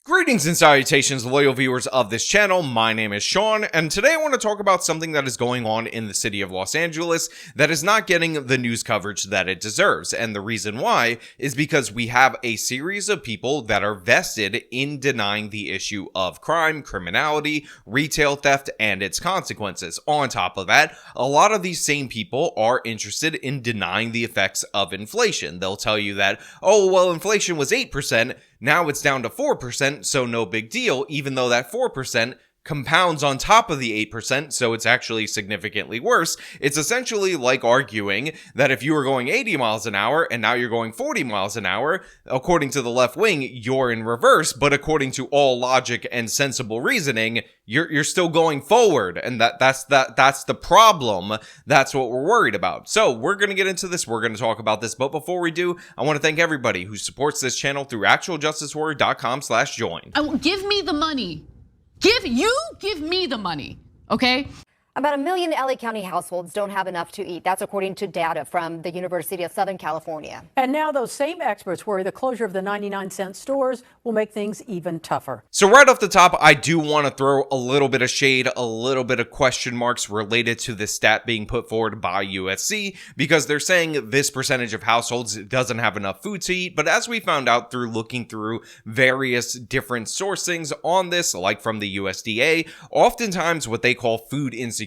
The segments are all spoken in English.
Greetings and salutations, loyal viewers of this channel. My name is Sean, and today I want to talk about something that is going on in the city of Los Angeles that is not getting the news coverage that it deserves. And the reason why is because we have a series of people that are vested in denying the issue of crime, criminality, retail theft, and its consequences. On top of that, a lot of these same people are interested in denying the effects of inflation. They'll tell you that, oh, well, inflation was 8%. Now it's down to 4%, so no big deal, even though that 4% compounds on top of the 8%, so it's actually significantly worse. It's essentially like arguing that if you were going 80 miles an hour and now you're going 40 miles an hour, according to the left wing, you're in reverse, but according to all logic and sensible reasoning, you're still going forward, and that's the problem. That's what we're worried about. So we're going to get into this. We're going to talk about this, but before we do, I want to thank everybody who supports this channel through actualjusticewarrior.com/join. Give me the money. Give me the money, okay? About 1 million LA County households don't have enough to eat. That's according to data from the University of Southern California. And now those same experts worry the closure of the 99-cent stores will make things even tougher. So right off the top, I do want to throw a little bit of shade, a little bit of question marks related to this stat being put forward by USC, because they're saying this percentage of households doesn't have enough food to eat. But as we found out through looking through various different sourcings on this, like from the USDA, oftentimes what they call food insecurity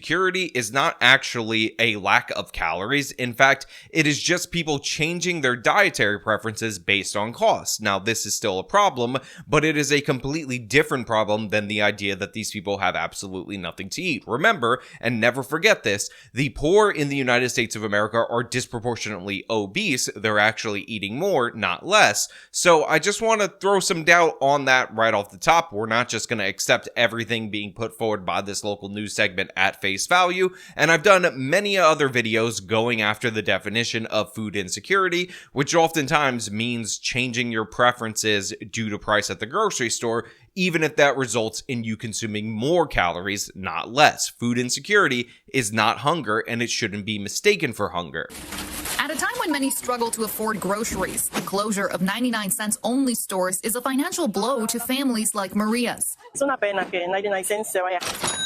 is not actually a lack of calories. In fact, it is just people changing their dietary preferences based on cost. Now, this is still a problem, but it is a completely different problem than the idea that these people have absolutely nothing to eat. Remember, and never forget this, the poor in the United States of America are disproportionately obese. They're actually eating more, not less. So I just want to throw some doubt on that right off the top. We're not just going to accept everything being put forward by this local news segment at face value, and I've done many other videos going after the definition of food insecurity, which oftentimes means changing your preferences due to price at the grocery store, even if that results in you consuming more calories, not less. Food insecurity is not hunger, and it shouldn't be mistaken for hunger. At a time when many struggle to afford groceries, the closure of 99-cents only stores is a financial blow to families like Maria's.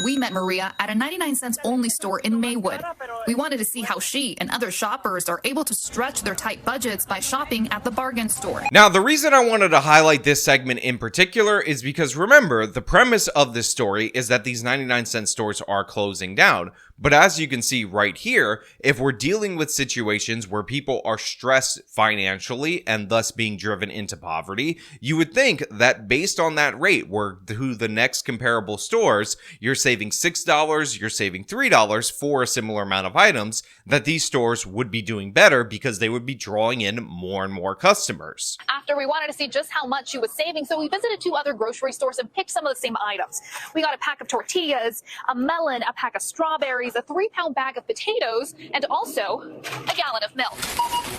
We met Maria at a 99-cents only store in Maywood. We wanted to see how she and other shoppers are able to stretch their tight budgets by shopping at the bargain store. Now, the reason I wanted to highlight this segment in particular is because, remember, the premise of this story is that these 99-cent stores are closing down. But as you can see right here, if we're dealing with situations where people are stressed financially and thus being driven into poverty, you would think that based on that rate, where to the next comparable stores, you're saving $6, you're saving $3 for a similar amount of items, that these stores would be doing better because they would be drawing in more and more customers. After we wanted to see just how much she was saving, so we visited 2 other grocery stores and picked some of the same items. We got a pack of tortillas, a melon, a pack of strawberries, a 3-pound bag of potatoes, and also a gallon of milk.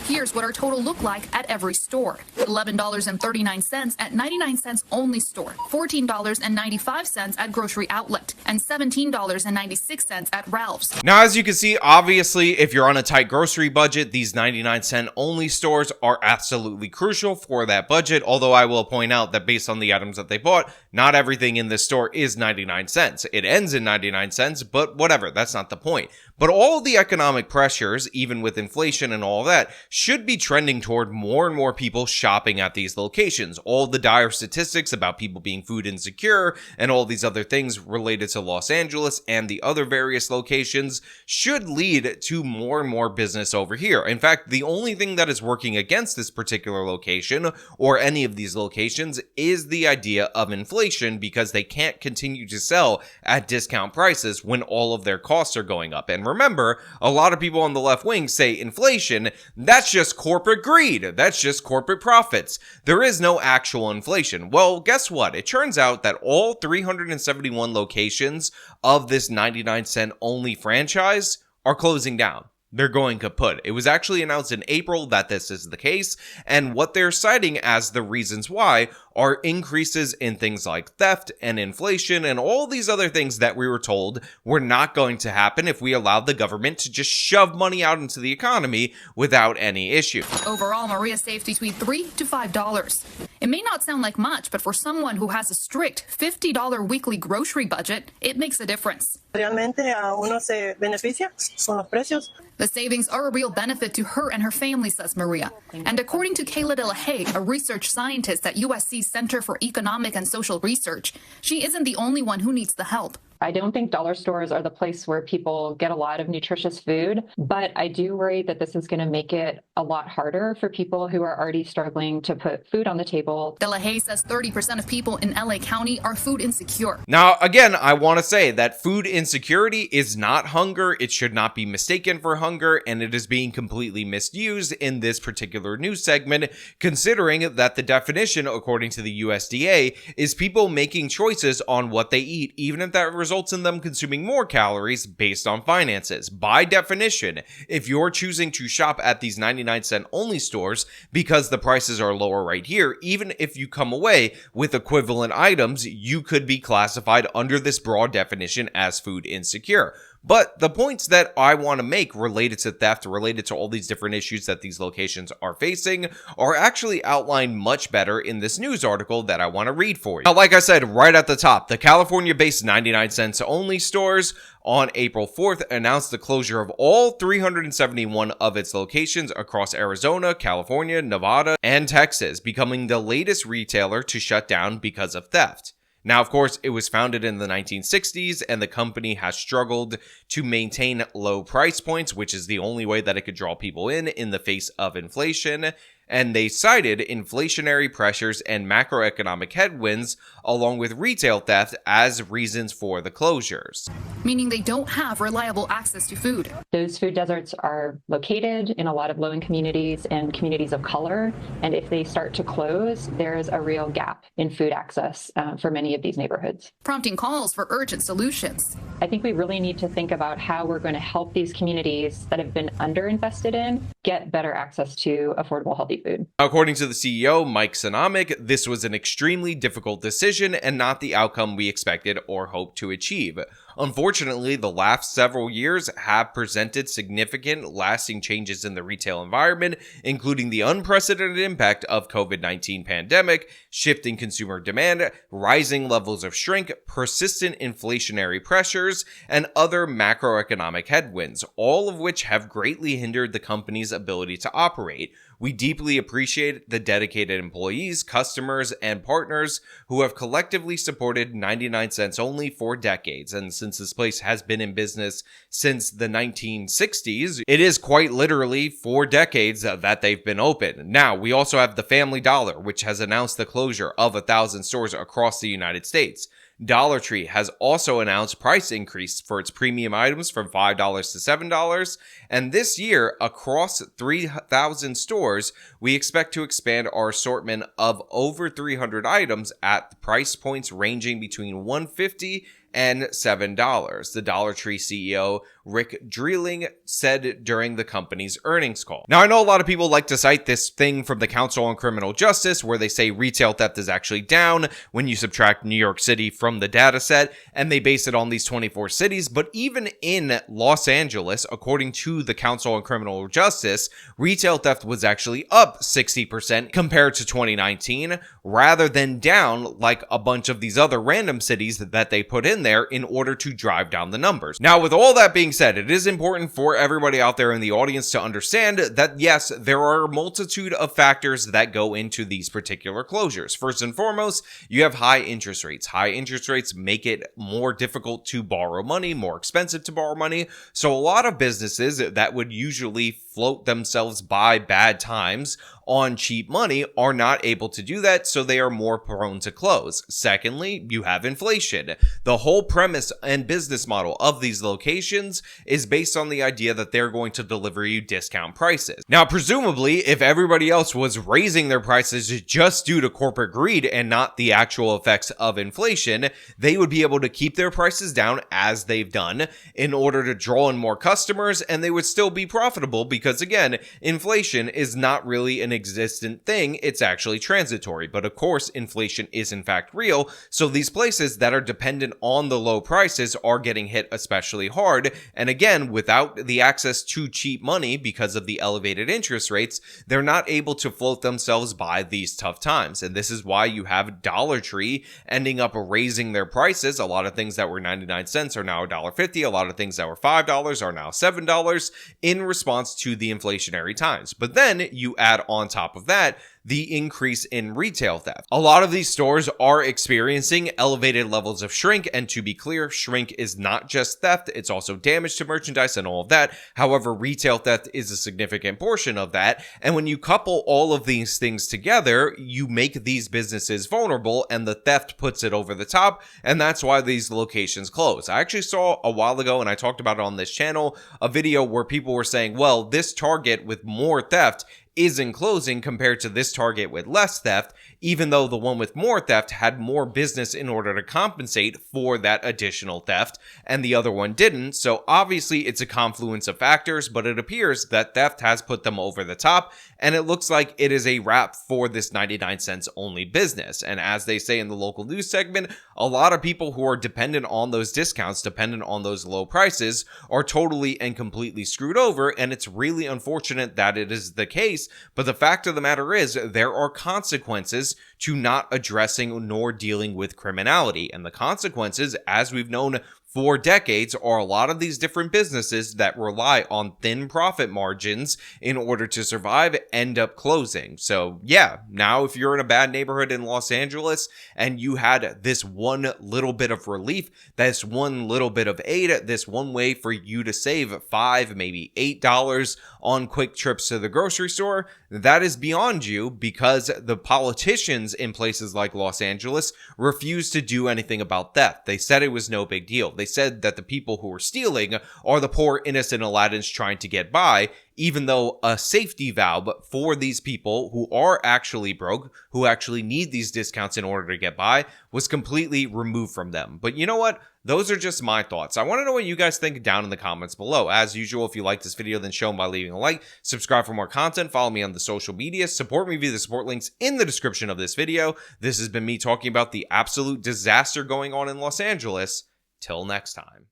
Here's what our total looked like at every store. $11.39 at 99-cents only store, $14.95 at Grocery Outlet, and $17.96 at Ralph's. Now, as you can see, obviously, if you're on a tight grocery budget, these 99-cent only stores are absolutely crucial for that budget, although I will point out that based on the items that they bought, not everything in this store is 99 cents. It ends in 99 cents, but whatever, that's not the point. But all the economic pressures, even with inflation and all that, should be trending toward more and more people shopping at these locations. All the dire statistics about people being food insecure and all these other things related to Los Angeles and the other various locations should lead to more and more business over here. In fact, the only thing that is working against this particular location or any of these locations is the idea of inflation, because they can't continue to sell at discount prices when all of their costs are going up. And remember, a lot of people on the left wing say inflation, that's just corporate greed. That's just corporate profits. There is no actual inflation. Well, guess what? It turns out that all 371 locations of this 99-cent only franchise are closing down. They're going kaput. It was actually announced in April that this is the case, and what they're citing as the reasons why are increases in things like theft and inflation and all these other things that we were told were not going to happen if we allowed the government to just shove money out into the economy without any issue. Overall, Maria saved between $3 to $5. It may not sound like much, but for someone who has a strict $50 weekly grocery budget, it makes a difference. Realmente a uno se beneficia con los precios. The savings are a real benefit to her and her family, says Maria. And according to Kayla De La Haye, a research scientist at USC's Center for Economic and Social Research, she isn't the only one who needs the help. I don't think dollar stores are the place where people get a lot of nutritious food, but I do worry that this is going to make it a lot harder for people who are already struggling to put food on the table. De La Haye says 30% of people in LA County are food insecure. Now, again, I want to say that food insecurity is not hunger. It should not be mistaken for hunger, and it is being completely misused in this particular news segment, considering that the definition, according to the USDA, is people making choices on what they eat, even if that results in them consuming more calories based on finances. By definition, if you're choosing to shop at these 99-cent only stores because the prices are lower right here, even if you come away with equivalent items, you could be classified under this broad definition as food insecure. But the points that I want to make related to theft, related to all these different issues that these locations are facing, are actually outlined much better in this news article that I want to read for you. Now, like I said, right at the top, the California-based 99-cent only stores on April 4th announced the closure of all 371 of its locations across Arizona, California, Nevada, and Texas, becoming the latest retailer to shut down because of theft. Now, of course, it was founded in the 1960s, and the company has struggled to maintain low price points, which is the only way that it could draw people in the face of inflation. And they cited inflationary pressures and macroeconomic headwinds, along with retail theft, as reasons for the closures. Meaning they don't have reliable access to food. Those food deserts are located in a lot of low-income communities and communities of color, and if they start to close, there's a real gap in food access for many of these neighborhoods. Prompting calls for urgent solutions. I think we really need to think about how we're going to help these communities that have been underinvested in get better access to affordable, healthy food. According to the CEO, Mike Sonomic, this was an extremely difficult decision and not the outcome we expected or hoped to achieve. Unfortunately, the last several years have presented significant, lasting changes in the retail environment, including the unprecedented impact of COVID-19 pandemic, shifting consumer demand, rising levels of shrink, persistent inflationary pressures, and other macroeconomic headwinds, all of which have greatly hindered the company's ability to operate. We deeply appreciate the dedicated employees, customers, and partners who have collectively supported 99 cents only for decades. And since this place has been in business since the 1960s, it is quite literally 4 decades that they've been open. Now, we also have the Family Dollar, which has announced the closure of 1,000 stores across the United States. Dollar Tree has also announced price increase for its premium items from $5 to $7, and this year, across 3,000 stores, we expect to expand our assortment of over 300 items at price points ranging between $150 and $7, the Dollar Tree CEO Rick Dreeling said during the company's earnings call. Now, I know a lot of people like to cite this thing from the Council on Criminal Justice where they say retail theft is actually down when you subtract New York City from the data set, and they base it on these 24 cities. But even in Los Angeles, according to the Council on Criminal Justice, retail theft was actually up 60% compared to 2019, rather than down like a bunch of these other random cities that they put in there in order to drive down the numbers. Now, with all that being said, it is important for everybody out there in the audience to understand that yes, there are a multitude of factors that go into these particular closures. First and foremost, you have high interest rates. High interest rates make it more difficult to borrow money, more expensive to borrow money. So a lot of businesses that would usually float themselves by bad times on cheap money are not able to do that, so they are more prone to close. Secondly, you have inflation. The whole premise and business model of these locations is based on the idea that they're going to deliver you discount prices. Now, presumably, if everybody else was raising their prices just due to corporate greed and not the actual effects of inflation, they would be able to keep their prices down as they've done in order to draw in more customers, and they would still be profitable because, again, inflation is not really an inexistent thing, it's actually transitory. But of course, inflation is in fact real, so these places that are dependent on the low prices are getting hit especially hard. And again, without the access to cheap money because of the elevated interest rates, they're not able to float themselves by these tough times. And this is why you have Dollar Tree ending up raising their prices. A lot of things that were 99 cents are now $1.50. A lot of things that were $5 are now $7 in response to the inflationary times. But then you add on top of that the increase in retail theft. A lot of these stores are experiencing elevated levels of shrink, and to be clear, shrink is not just theft, it's also damage to merchandise and all of that. However, retail theft is a significant portion of that, and when you couple all of these things together, you make these businesses vulnerable, and the theft puts it over the top, and that's why these locations close. I actually saw a while ago, and I talked about it on this channel, a video where people were saying, well, this Target with more theft isn't closing compared to this Target with less theft, even though the one with more theft had more business in order to compensate for that additional theft, and the other one didn't. So obviously it's a confluence of factors, but it appears that theft has put them over the top, and it looks like it is a wrap for this 99 cents only business. And as they say in the local news segment, a lot of people who are dependent on those discounts, dependent on those low prices, are totally and completely screwed over, and it's really unfortunate that it is the case. But the fact of the matter is, there are consequences to not addressing nor dealing with criminality. And the consequences, as we've known for decades, are a lot of these different businesses that rely on thin profit margins in order to survive end up closing. So yeah, now if you're in a bad neighborhood in Los Angeles and you had this one little bit of relief, this one little bit of aid, this one way for you to save $5, maybe $8 on quick trips to the grocery store, that is beyond you, because the politicians in places like Los Angeles refused to do anything about theft. They said it was no big deal. They said that the people who were stealing are the poor innocent Aladdins trying to get by, even though a safety valve for these people who are actually broke, who actually need these discounts in order to get by, was completely removed from them. But you know what? Those are just my thoughts. I want to know what you guys think down in the comments below. As usual, if you like this video, then show them by leaving a like, subscribe for more content, follow me on the social media, support me via the support links in the description of this video. This has been me talking about the absolute disaster going on in Los Angeles. Till next time.